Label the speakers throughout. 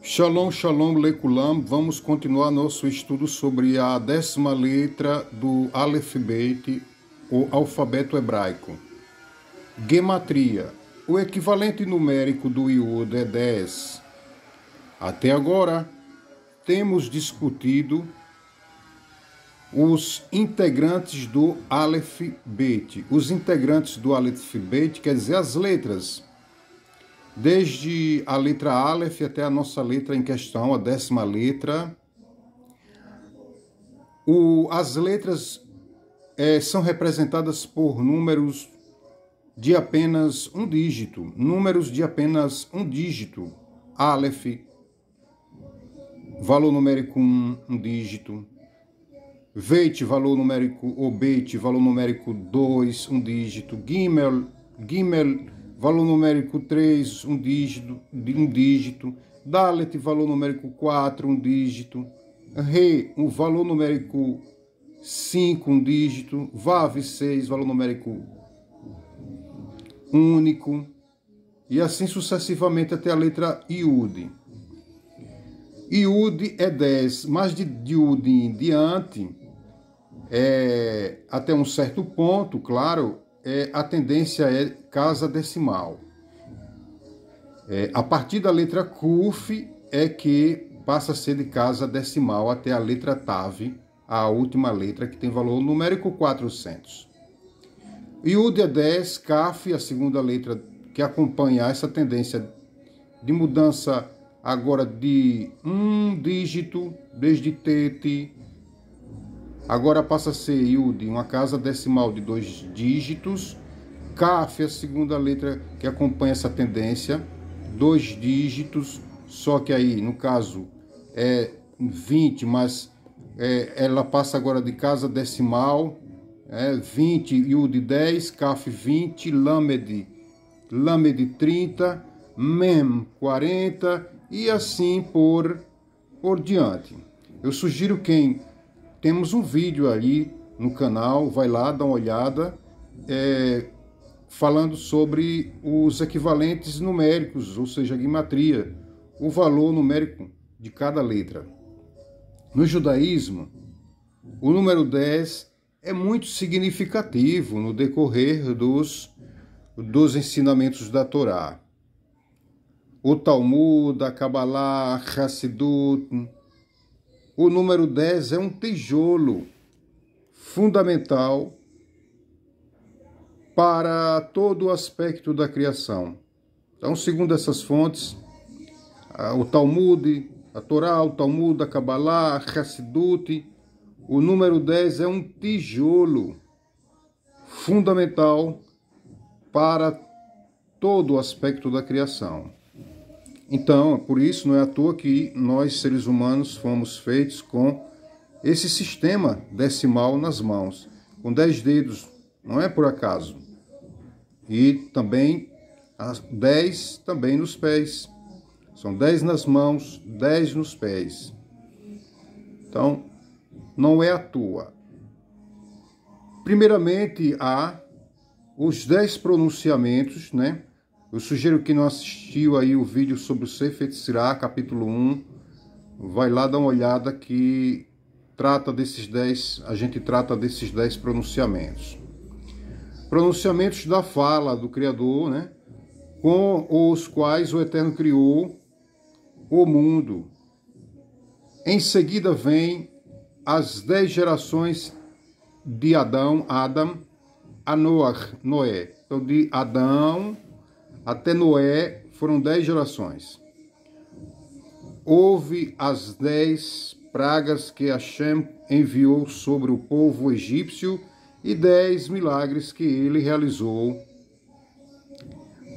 Speaker 1: Shalom, shalom, lekulam. Vamos continuar nosso estudo sobre a 10ª letra do Aleph Bet, o alfabeto hebraico. Gematria. O equivalente numérico do Iud é 10. Até agora, temos discutido os integrantes do Aleph Bet. Os integrantes do Aleph Bet quer dizer as letras. Desde a letra Aleph até a nossa letra em questão, a 10ª letra. As letras são representadas por números de apenas um dígito. Números de apenas um dígito. Aleph, valor numérico 1, um dígito. Veit, valor numérico, ou Beit, valor numérico 2, um dígito. Gimel, valor numérico 3, um dígito. Dalet, valor numérico 4, um dígito. Re, o valor numérico 5, um dígito. Vav, 6, valor numérico único. E assim sucessivamente até a letra Iud. Iud é 10, mas de Iud em diante, até um certo ponto, claro, a tendência é casa decimal. A partir da letra Kuf é que passa a ser de casa decimal até a letra Tav, a última letra, que tem valor numérico 400. Yud é 10, Kaf, a segunda letra que acompanha essa tendência de mudança agora de um dígito, desde Tet, agora passa a ser Yud, uma casa decimal de 2 dígitos. Kaf é a segunda letra que acompanha essa tendência, 2 dígitos, só que aí, no caso, é 20, mas ela passa agora de casa decimal, 20, Yud 10, Kaf 20, Lamed 30, Mem 40 e assim por diante. Eu sugiro temos um vídeo ali no canal, vai lá, dá uma olhada, falando sobre os equivalentes numéricos, ou seja, a gematria, o valor numérico de cada letra. No judaísmo, o número 10 é muito significativo no decorrer dos ensinamentos da Torá. O Talmud, a Kabbalah, a Hassidut. O número 10 é um tijolo fundamental para todo o aspecto da criação. Então, segundo essas fontes, o Talmud, a Torá, o Talmud, a Kabbalah, a Hassidut, o número 10 é um tijolo fundamental para todo o aspecto da criação. Então, por isso, não é à toa que nós, seres humanos, fomos feitos com esse sistema decimal nas mãos, com 10 dedos, não é por acaso. E também 10 também nos pés. São 10 nas mãos, 10 nos pés. Então, não é à toa. Primeiramente, há os 10 pronunciamentos, né? Eu sugiro que não assistiu aí o vídeo sobre o Sefer Yetzirah, capítulo 1, vai lá dar uma olhada que a gente trata desses 10 pronunciamentos. Pronunciamentos da fala do Criador, né? Com os quais o Eterno criou o mundo. Em seguida vem as 10 gerações de Adão, a Noé. Então, de Adão até Noé foram 10 gerações. Houve as 10 pragas que Hashem enviou sobre o povo egípcio e 10 milagres que ele realizou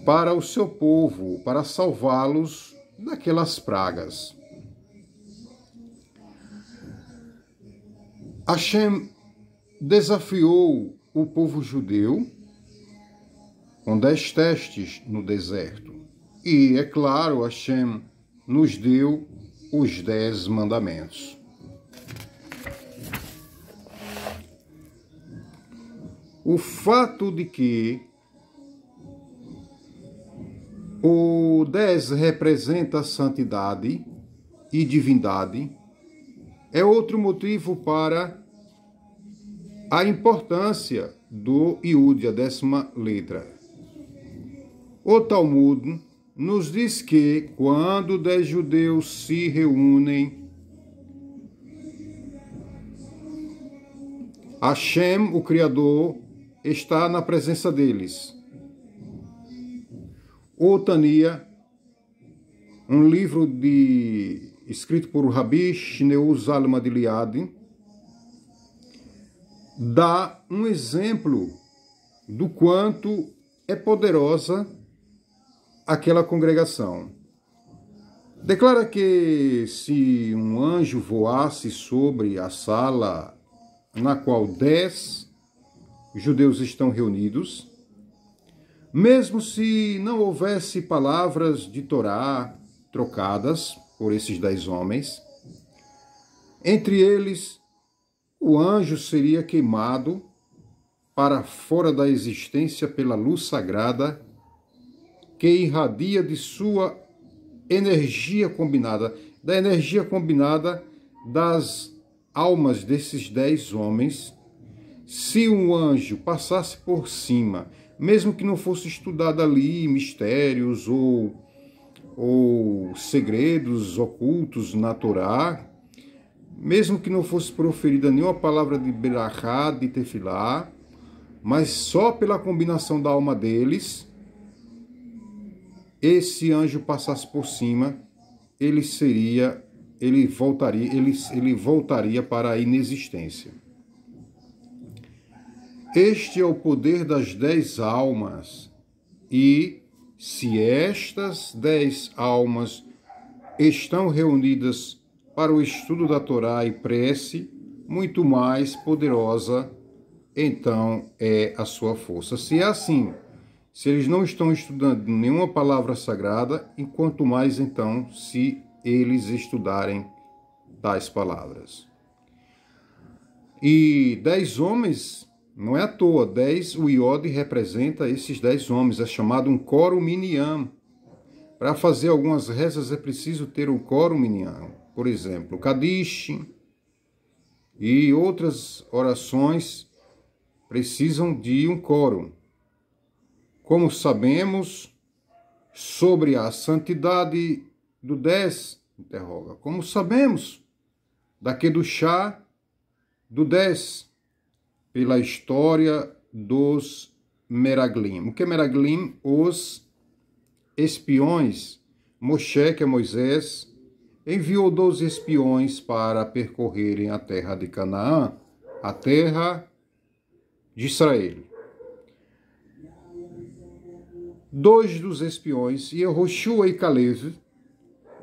Speaker 1: para o seu povo, para salvá-los daquelas pragas. Hashem desafiou o povo judeu com 10 testes no deserto. E, é claro, Hashem nos deu os 10 mandamentos. O fato de que o 10 representa a santidade e divindade é outro motivo para a importância do Iud, a 10ª letra. O Talmud nos diz que quando 10 judeus se reúnem, Hashem, o Criador, está na presença deles. O Tania, um livro escrito por Rabi Shneur Zalman de Liadi, dá um exemplo do quanto é poderosa aquela congregação. Declara que se um anjo voasse sobre a sala na qual 10 judeus estão reunidos, mesmo se não houvesse palavras de Torá trocadas por esses 10 homens, entre eles o anjo seria queimado para fora da existência pela luz sagrada que irradia de sua energia combinada, da energia combinada das almas desses 10 homens. Se um anjo passasse por cima, mesmo que não fosse estudado ali mistérios ou segredos ocultos na Torá, mesmo que não fosse proferida nenhuma palavra de berachá, de tefilá, mas só pela combinação da alma deles, esse anjo passasse por cima, ele voltaria para a inexistência. Este é o poder das 10 almas, e se estas 10 almas estão reunidas para o estudo da Torá e prece, muito mais poderosa então é a sua força. Se é assim, se eles não estão estudando nenhuma palavra sagrada, e quanto mais então se eles estudarem tais palavras. E 10 homens, não é à toa, 10, o Iod representa esses 10 homens, é chamado um coro minyan. Para fazer algumas rezas é preciso ter um coro minyan. Por exemplo, Kadish e outras orações precisam de um coro. Como sabemos sobre a santidade do 10? Interroga. Como sabemos da Kedushá do 10? Pela história dos Meraglim. O que é Meraglim? Os espiões. Moshe, que é Moisés, enviou 12 espiões para percorrerem a terra de Canaã, a terra de Israel. 2 dos espiões, Yehoshua e Caleb,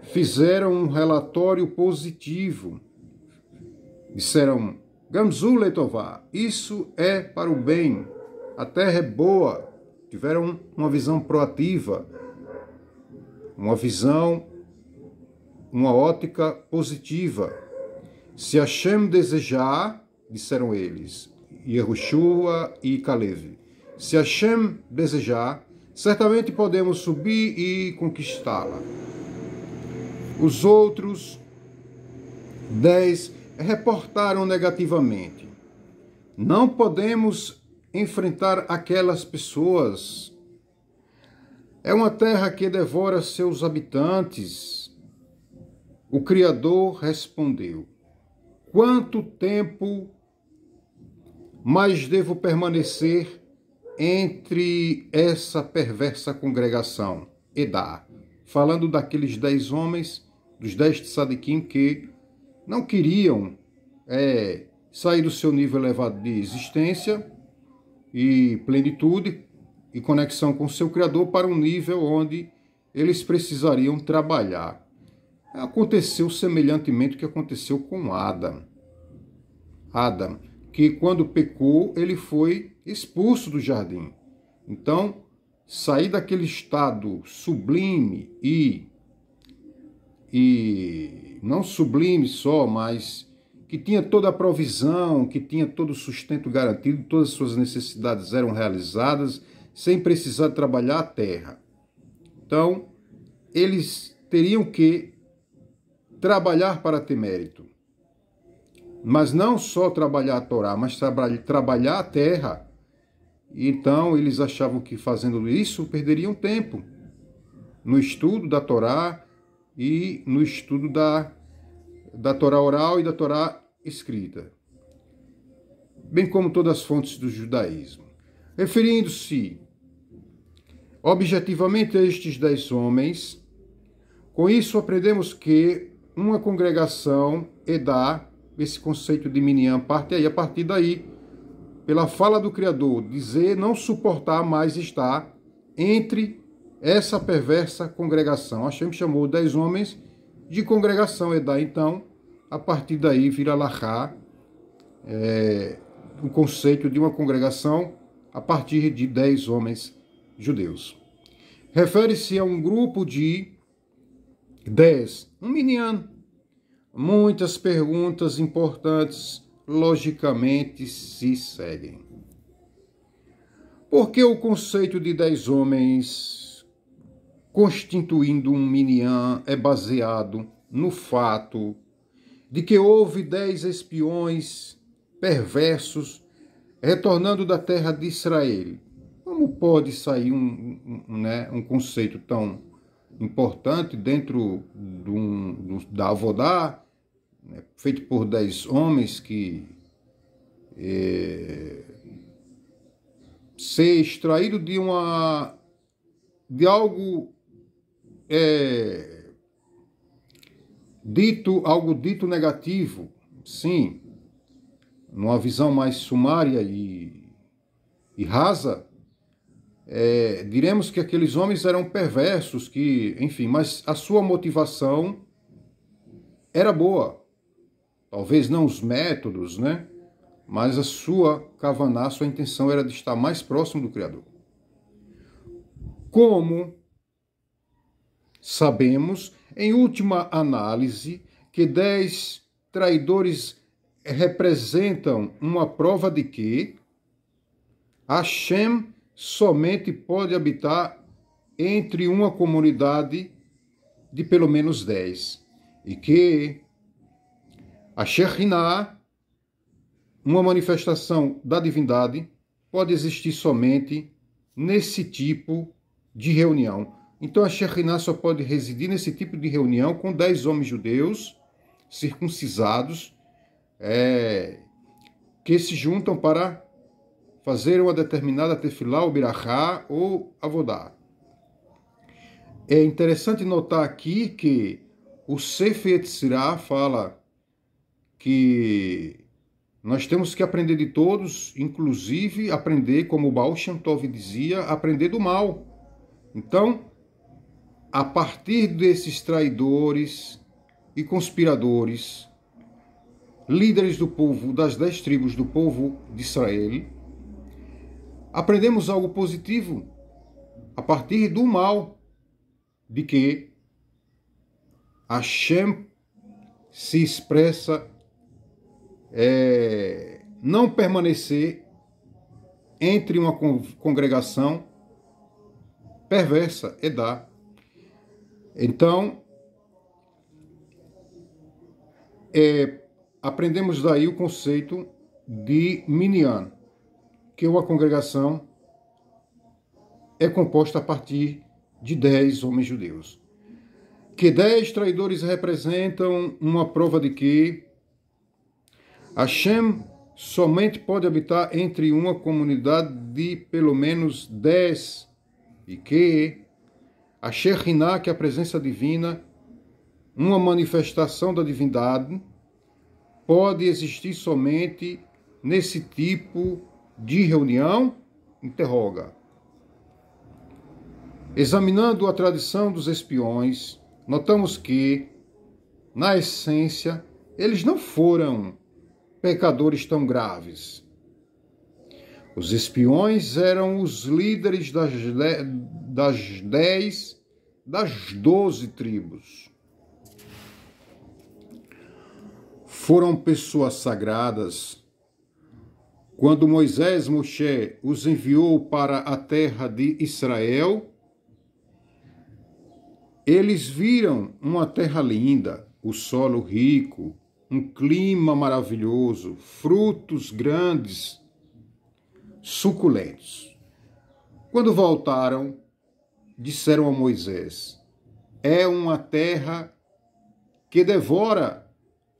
Speaker 1: fizeram um relatório positivo. Disseram: Gamzu Letová, isso é para o bem, a terra é boa. Tiveram uma visão proativa, uma ótica positiva. Se Hashem desejar, disseram eles, Yehoshua e Caleb, se Hashem desejar, certamente podemos subir e conquistá-la. Os outros 10 reportaram negativamente. Não podemos enfrentar aquelas pessoas. É uma terra que devora seus habitantes. O Criador respondeu: quanto tempo mais devo permanecer entre essa perversa congregação? Edá, falando daqueles 10 homens, dos 10 tzadikim que não queriam sair do seu nível elevado de existência e plenitude e conexão com o seu Criador para um nível onde eles precisariam trabalhar. Aconteceu semelhantemente o que aconteceu com Adão. Adão, que quando pecou, ele foi expulso do jardim. Então, sair daquele estado sublime e não sublime só, mas que tinha toda a provisão, que tinha todo o sustento garantido, todas as suas necessidades eram realizadas, sem precisar trabalhar a terra. Então, eles teriam que trabalhar para ter mérito. Mas não só trabalhar a Torá, mas trabalhar a terra. Então eles achavam que fazendo isso perderiam tempo no estudo da Torá e no estudo da Torá oral e da Torá escrita, bem como todas as fontes do judaísmo. Referindo-se objetivamente a estes 10 homens, com isso aprendemos que uma congregação Edá, esse conceito de Minyan parte aí, a partir daí, pela fala do Criador, dizer não suportar mais estar entre essa perversa congregação. Hashem chamou 10 homens de congregação Edá, então, a partir daí vira Lahá, o conceito de uma congregação a partir de 10 homens judeus. Refere-se a um grupo de 10, um minyan. Muitas perguntas importantes, logicamente, se seguem. Por que o conceito de 10 homens constituindo um minyan é baseado no fato de que houve 10 espiões perversos retornando da terra de Israel? Como pode sair um conceito tão importante dentro da Avodá, feito por 10 homens, que ser extraído de algo dito negativo? Sim, numa visão mais sumária e rasa, diremos que aqueles homens eram perversos, enfim, mas a sua motivação era boa. Talvez não os métodos, né? Mas a sua kavaná, sua intenção era de estar mais próximo do Criador. Como sabemos, em última análise, que 10 traidores representam uma prova de que Hashem somente pode habitar entre uma comunidade de pelo menos 10. E que a Shekhinah, uma manifestação da divindade, pode existir somente nesse tipo de reunião. Então a Shekhinah só pode residir nesse tipo de reunião com 10 homens judeus circuncisados, que se juntam para fazer uma determinada tefilá, ou birachá, ou avodá. É interessante notar aqui que o Sefer Yetzirah fala que nós temos que aprender de todos, inclusive aprender, como o Baal Shem Tov dizia, aprender do mal. Então, a partir desses traidores e conspiradores, líderes do povo, das 10 tribos do povo de Israel, aprendemos algo positivo a partir do mal, de que Hashem se expressa não permanecer entre uma congregação perversa, Edá. Então, aprendemos daí o conceito de Minyan, que uma congregação é composta a partir de 10 homens judeus. Que 10 traidores representam uma prova de que Hashem somente pode habitar entre uma comunidade de pelo menos 10, e que a Shekhinah, que é a presença divina, uma manifestação da divindade, pode existir somente nesse tipo de reunião? Interroga. Examinando a tradição dos espiões, notamos que, na essência, eles não foram pecadores tão graves. Os espiões eram os líderes das 12 tribos. Foram pessoas sagradas. Quando Moshe os enviou para a terra de Israel, eles viram uma terra linda, o solo rico, um clima maravilhoso, frutos grandes, suculentos. Quando voltaram, disseram a Moisés: é uma terra que devora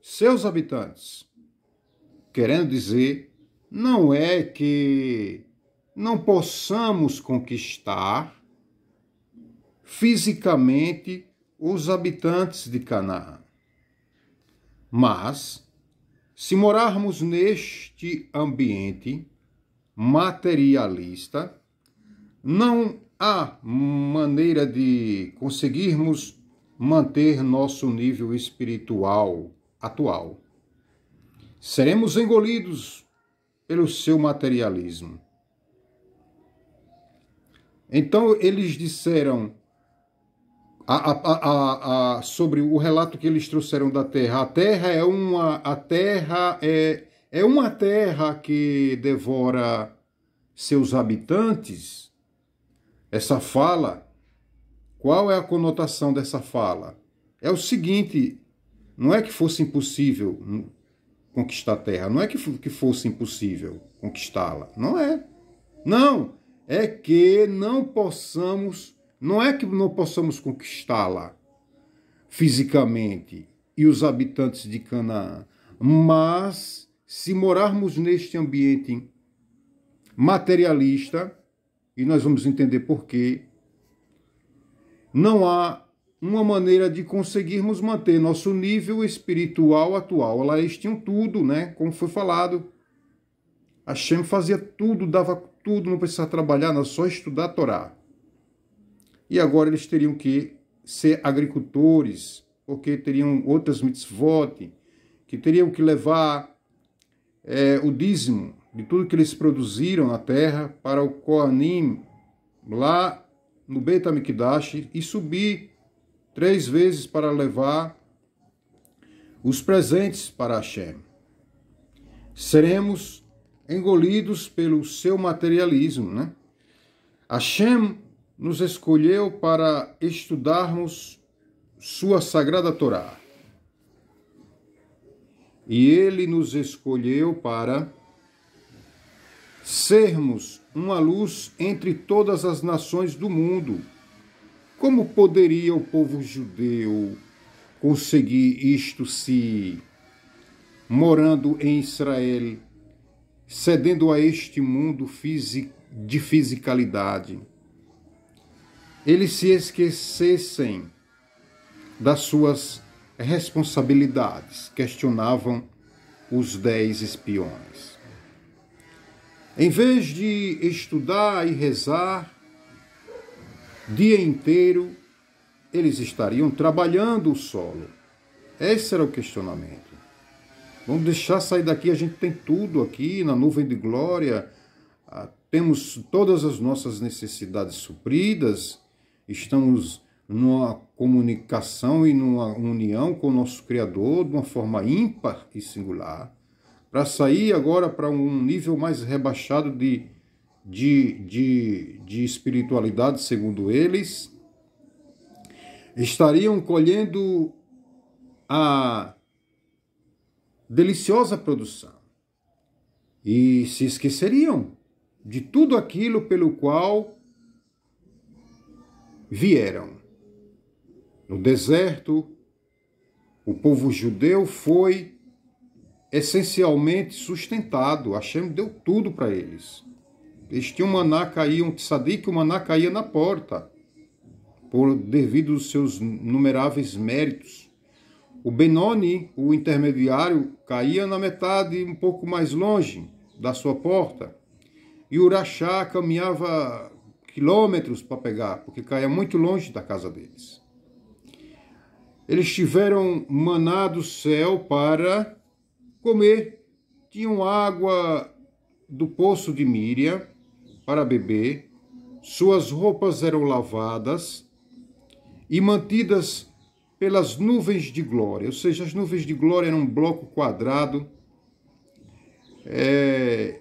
Speaker 1: seus habitantes. Querendo dizer, não é que não possamos conquistar fisicamente os habitantes de Canaã. Mas, se morarmos neste ambiente materialista, não há maneira de conseguirmos manter nosso nível espiritual atual. Seremos engolidos pelo seu materialismo. Então eles disseram sobre o relato que eles trouxeram da terra. A terra é uma terra que devora seus habitantes. Essa fala, qual é a conotação dessa fala? É o seguinte: não é que fosse impossível conquistar a terra, não é que fosse impossível conquistá-la, não é. Não, é que não é que não possamos conquistá-la fisicamente e os habitantes de Canaã, mas se morarmos neste ambiente materialista, e nós vamos entender por quê, não há uma maneira de conseguirmos manter nosso nível espiritual atual. Lá eles tinham tudo, né? Como foi falado. Hashem fazia tudo, dava tudo, não precisava trabalhar, era só estudar a Torá. E agora eles teriam que ser agricultores, porque teriam outras mitzvot, que teriam que levar o dízimo de tudo que eles produziram na terra para o Kohanim, lá no Beit HaMikdash, e subir 3 vezes para levar os presentes para Hashem. Seremos engolidos pelo seu materialismo, né? Hashem nos escolheu para estudarmos sua sagrada Torá. E ele nos escolheu para sermos uma luz entre todas as nações do mundo. Como poderia o povo judeu conseguir isto se, morando em Israel, cedendo a este mundo de fisicalidade, eles se esquecessem das suas responsabilidades? Questionavam os 10 espiões. Em vez de estudar e rezar dia inteiro, eles estariam trabalhando o solo. Esse era o questionamento. Vamos deixar sair daqui, a gente tem tudo aqui na nuvem de glória, temos todas as nossas necessidades supridas, estamos numa comunicação e numa união com o nosso Criador de uma forma ímpar e singular, para sair agora para um nível mais rebaixado de espiritualidade, segundo eles, estariam colhendo a deliciosa produção e se esqueceriam de tudo aquilo pelo qual vieram. No deserto, o povo judeu foi essencialmente sustentado. Hashem deu tudo para eles. Eles tinham maná, caía, um tzadik, o maná caía na porta, devido aos seus numeráveis méritos. O Benoni, o intermediário, caía na metade, um pouco mais longe da sua porta. E o Urachá caminhava quilômetros para pegar, porque caía muito longe da casa deles. Eles tiveram maná do céu para comer. Tinham água do poço de Míriam para beber. Suas roupas eram lavadas e mantidas pelas nuvens de glória. Ou seja, as nuvens de glória eram um bloco quadrado,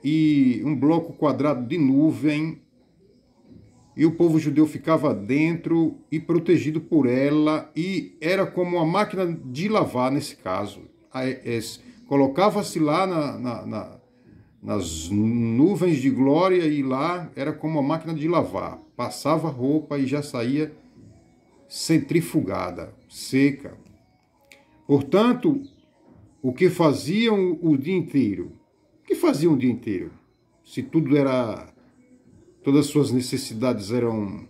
Speaker 1: e um bloco quadrado de nuvem e o povo judeu ficava dentro e protegido por ela, e era como uma máquina de lavar nesse caso. Colocava-se lá nas nuvens de glória, e lá era como uma máquina de lavar. Passava roupa e já saía centrifugada, seca. Portanto, o que faziam o dia inteiro? O que faziam o dia inteiro? Se todas as suas necessidades eram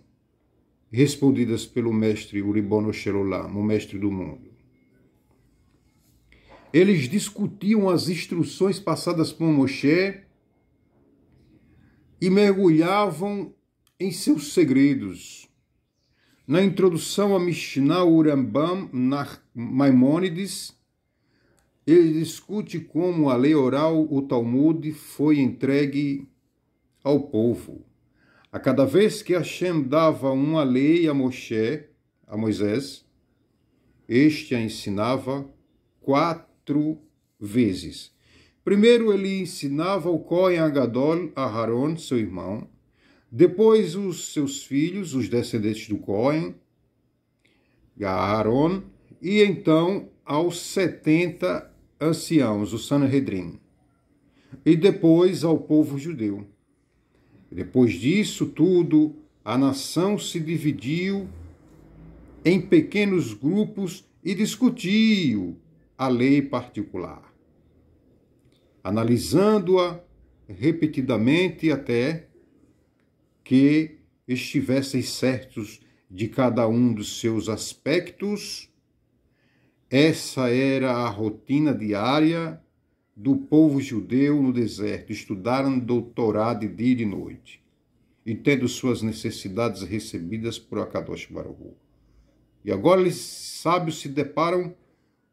Speaker 1: respondidas pelo mestre, o Ribono Shel Olam, o mestre do mundo. Eles discutiam as instruções passadas por Moshe e mergulhavam em seus segredos. Na introdução a Mishnah, o Rambam Maimônides, ele discute como a lei oral, o Talmud, foi entregue ao povo. A cada vez que Hashem dava uma lei a Moisés, este a ensinava 4 vezes. Primeiro ele ensinava o Kohen Agadol a Aharon, seu irmão, depois os seus filhos, os descendentes do Kohen, a Aharon, e então aos 70 anciãos, o Sanhedrin, e depois ao povo judeu. Depois disso tudo, a nação se dividiu em pequenos grupos e discutiu a lei particular, analisando-a repetidamente até que estivessem certos de cada um dos seus aspectos. Essa era a rotina diária do povo judeu no deserto. Estudaram do Torá de dia e de noite, e tendo suas necessidades recebidas por Akadosh Baruch Hu. E agora eles, sábios, se deparam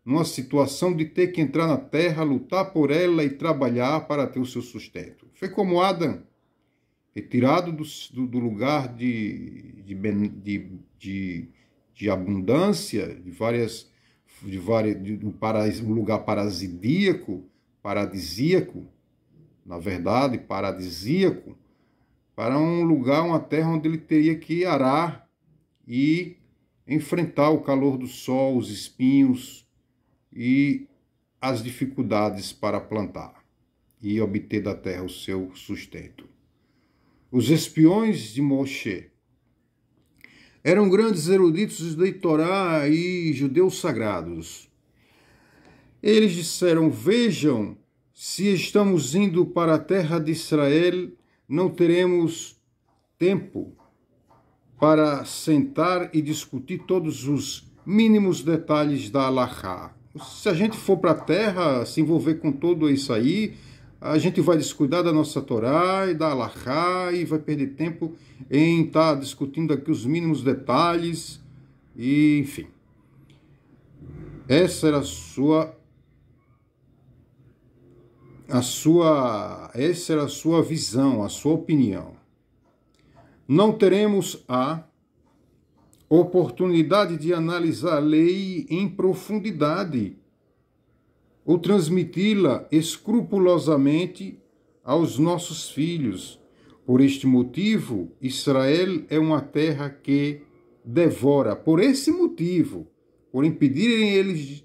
Speaker 1: numa situação de ter que entrar na terra, lutar por ela e trabalhar para ter o seu sustento. Foi como Adão, retirado do lugar de abundância, um lugar paradisíaco, na verdade, paradisíaco, para um lugar, uma terra onde ele teria que arar e enfrentar o calor do sol, os espinhos e as dificuldades para plantar e obter da terra o seu sustento. Os espiões de Moshe eram grandes eruditos de Torá e judeus sagrados. Eles disseram: vejam, se estamos indo para a terra de Israel, não teremos tempo para sentar e discutir todos os mínimos detalhes da Halachá. Se a gente for para a terra, se envolver com tudo isso aí, a gente vai descuidar da nossa Torá e da Halachá e vai perder tempo em estar discutindo aqui os mínimos detalhes, e enfim. Essa era a sua visão, a sua opinião. Não teremos a oportunidade de analisar a lei em profundidade ou transmiti-la escrupulosamente aos nossos filhos. Por este motivo, Israel é uma terra que devora. Por esse motivo, por impedirem eles,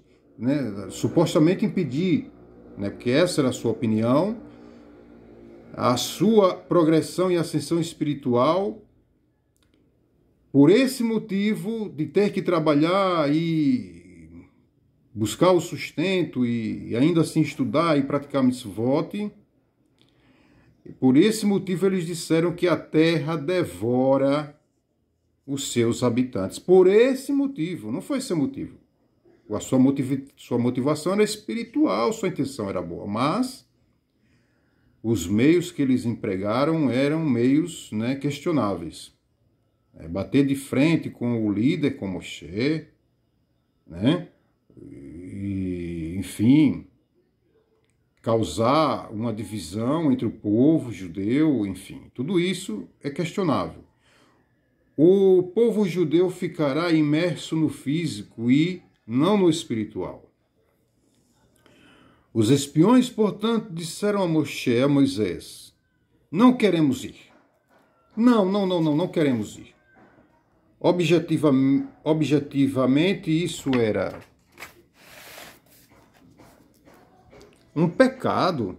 Speaker 1: supostamente impedir, porque essa era a sua opinião, a sua progressão e ascensão espiritual, por esse motivo de ter que trabalhar e buscar o sustento e ainda assim estudar e praticar mitzvot, por esse motivo eles disseram que a terra devora os seus habitantes. Por esse motivo, não foi esse o motivo. A sua motivação era espiritual, sua intenção era boa, mas os meios que eles empregaram eram meios questionáveis. Bater de frente com o líder, com Moshe, e, enfim, causar uma divisão entre o povo judeu, enfim, tudo isso é questionável. O povo judeu ficará imerso no físico e não no espiritual. Os espiões, portanto, disseram a Moisés: não queremos ir. não queremos ir. Objetivamente, isso era um pecado,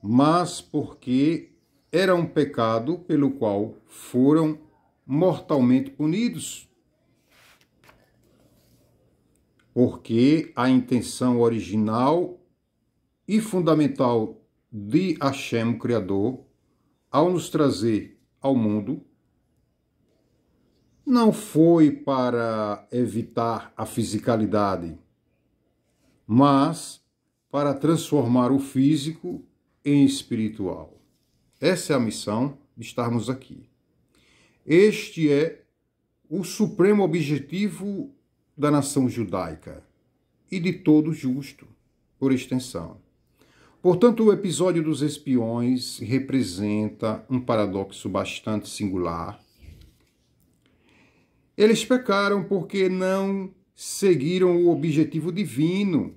Speaker 1: mas porque era um pecado pelo qual foram mortalmente punidos. Porque a intenção original e fundamental de Hashem, o Criador, ao nos trazer ao mundo, não foi para evitar a fisicalidade, mas para transformar o físico em espiritual. Essa é a missão de estarmos aqui. Este é o supremo objetivo da nação judaica e de todo justo, por extensão. Portanto, o episódio dos espiões representa um paradoxo bastante singular. Eles pecaram porque não seguiram o objetivo divino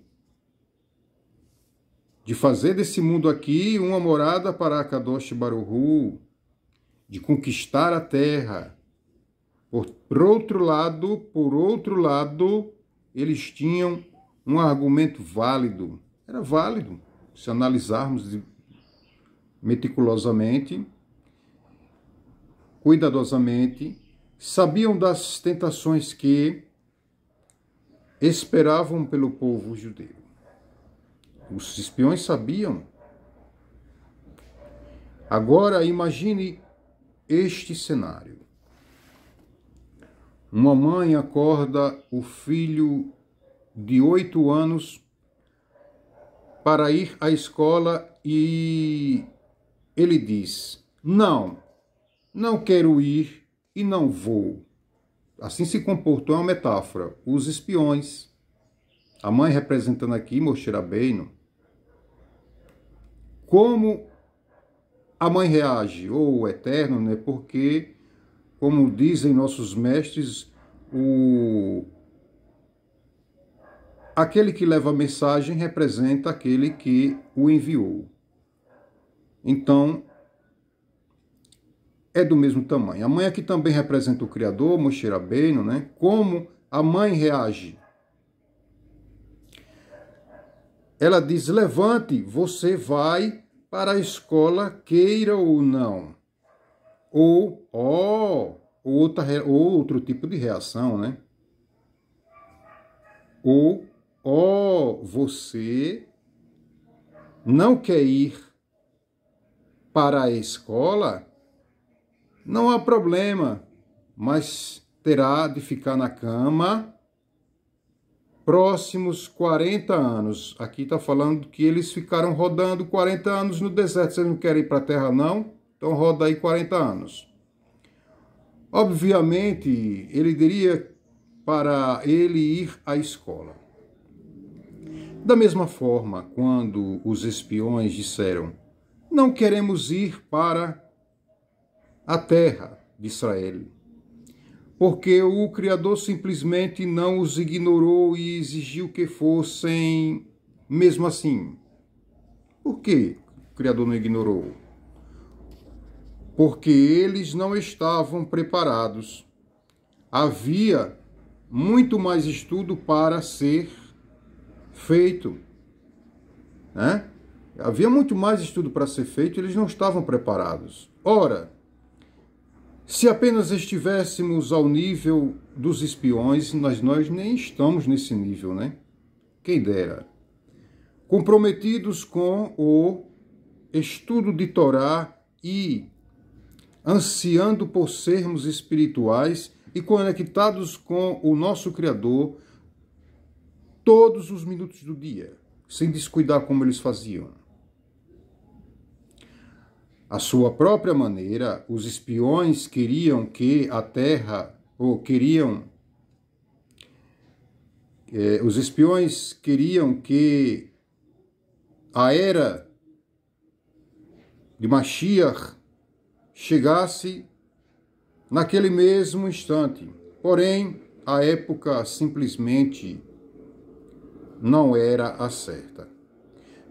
Speaker 1: de fazer desse mundo aqui uma morada para Kadosh Baruch Hu, de conquistar a terra. Por outro lado, eles tinham um argumento válido. Era válido, se analisarmos meticulosamente, cuidadosamente. Sabiam das tentações que esperavam pelo povo judeu. Os espiões sabiam. Agora imagine este cenário. Uma mãe acorda o filho de 8 anos para ir à escola e ele diz: não quero ir e não vou. Assim se comportou, é uma metáfora. Os espiões. A mãe representando aqui Moshe Rabbeinu. Como a mãe reage? Ou o Eterno, né? Porque, como dizem nossos mestres, aquele que leva a mensagem representa aquele que o enviou. Então, é do mesmo tamanho. A mãe aqui também representa o Criador, Moshe Rabbeinu, né? Como a mãe reage? Ela diz: levante, você vai para a escola, queira ou não. Ou, outro tipo de reação, né? Ou, você não quer ir para a escola? Não há problema, mas terá de ficar na cama próximos 40 anos. Aqui está falando que eles ficaram rodando 40 anos no deserto. Vocês não querem ir para a terra, não? Então roda aí 40 anos. Obviamente, ele diria para ele ir à escola. Da mesma forma, quando os espiões disseram: não queremos ir para a terra de Israel, porque o Criador simplesmente não os ignorou e exigiu que fossem mesmo assim. Por que o Criador não ignorou? Porque eles não estavam preparados. Havia muito mais estudo para ser feito, né? Havia muito mais estudo para ser feito, eles não estavam preparados. Ora, se apenas estivéssemos ao nível dos espiões, nós nem estamos nesse nível, né? Quem dera. Comprometidos com o estudo de Torá e ansiando por sermos espirituais e conectados com o nosso Criador todos os minutos do dia, sem descuidar como eles faziam. À sua própria maneira, os espiões queriam que a terra, os espiões queriam que a era de Mashiach chegasse naquele mesmo instante. Porém, a época simplesmente não era a certa.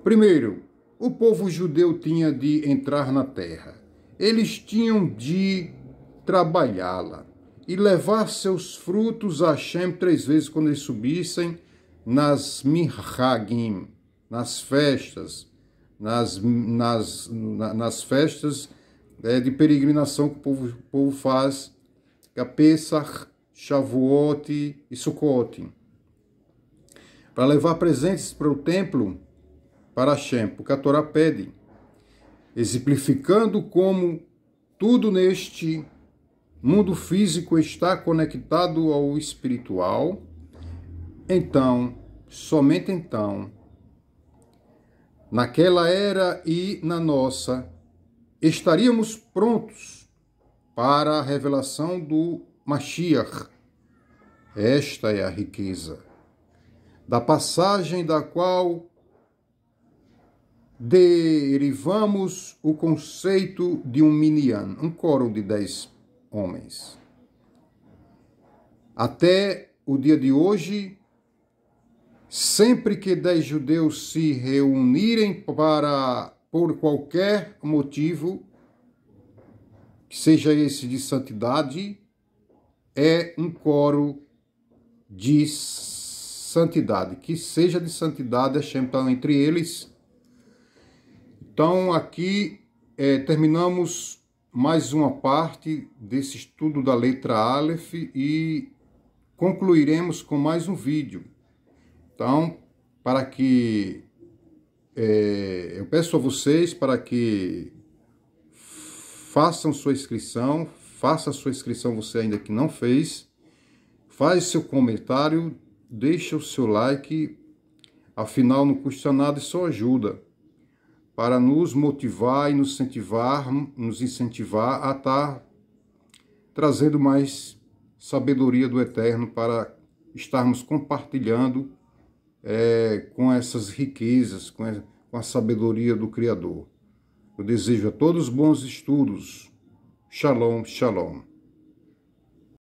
Speaker 1: Primeiro, o povo judeu tinha de entrar na terra. Eles tinham de trabalhá-la e levar seus frutos a Hashem 3 vezes quando eles subissem nas Minhagim, nas festas, nas festas de peregrinação que o povo faz, que é Pesach, Shavuot e Sukkot, para levar presentes para o templo, para Hashem, porque a Torá pede, exemplificando como tudo neste mundo físico está conectado ao espiritual. Então, somente então, naquela era e na nossa, estaríamos prontos para a revelação do Mashiach. Esta é a riqueza, da passagem da qual derivamos o conceito de um minyan, um quórum de 10 homens. Até o dia de hoje, sempre que 10 judeus se reunirem por qualquer motivo, que seja esse de santidade, é um coro de santidade. Que seja de santidade, Hashem está entre eles. Então, aqui terminamos mais uma parte desse estudo da letra Aleph e concluiremos com mais um vídeo. Então, para que eu peço a vocês para que façam sua inscrição, faça a sua inscrição você ainda que não fez, faz seu comentário, deixa o seu like, afinal não custa nada e só ajuda para nos motivar e nos incentivar a estar trazendo mais sabedoria do Eterno para estarmos compartilhando com essas riquezas, com a sabedoria do Criador. Eu desejo a todos bons estudos. Shalom, shalom.